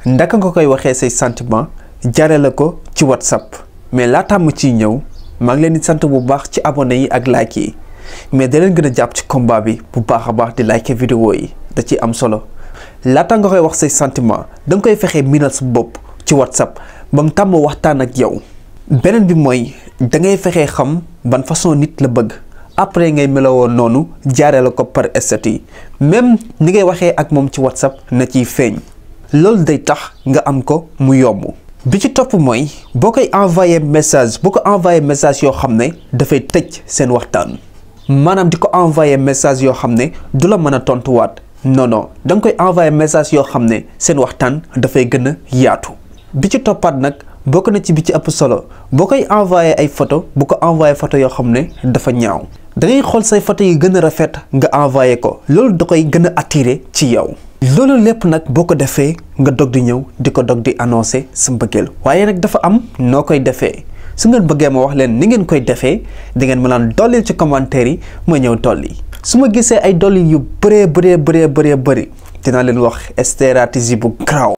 ndaka nga koy waxee say sentiment jaarale ko ci WhatsApp. mais laata mu ciy ñëw maa ngi leen di sant bu baax ci abonné yi ak like yi mais da leen gën a jàpp ci combat bi bu baax a baax di like vidéo yi da ci am solo laata nga koy wax say sentiment da nga koy fexe miinal sa bopp ci WhatsApp ba mu tàmm waxtaan ak yow. beneen bi mooy da ngay fexe xam ban façon nit la bëgg après ngay melowoo noonu jaarale ko par statut même ni ngay waxee ak moom ci WhatsApp na ciy feeñ loolu day tax nga am ko mu yomb. bi ci topp mooy boo koy envoyé message yoo xam ne dafay tëj seen waxtaan maanaam di ko envoyé message yoo xam ne du la mën a tontuwaat non da nga koy envoyé message yoo xam ne seen waxtaan dafay gën a yaatu. bi ci toppaat nag bokk na ci bi ci ëpp solo boo koy envoyé ay photo bu ko envoyé photo yoo xam ne dafa ñaaw da ngay xool say photo yi gën a rafet nga envoyé ko loolu da koy gën a attiré ci yow. loolu lépp nag boo ko defee nga dog di ñëw di ko dog di annoncé sa mbëggeel waaye nag dafa am noo koy defee su ngeen bëggee ma wax leen ni ngeen koy defee di ngeen ma naan dollil ci commentaire yi ma ñëw dolli su ma gisee ay dolli yu bëree bëri dinaa leen wax stratégie bu garaaw.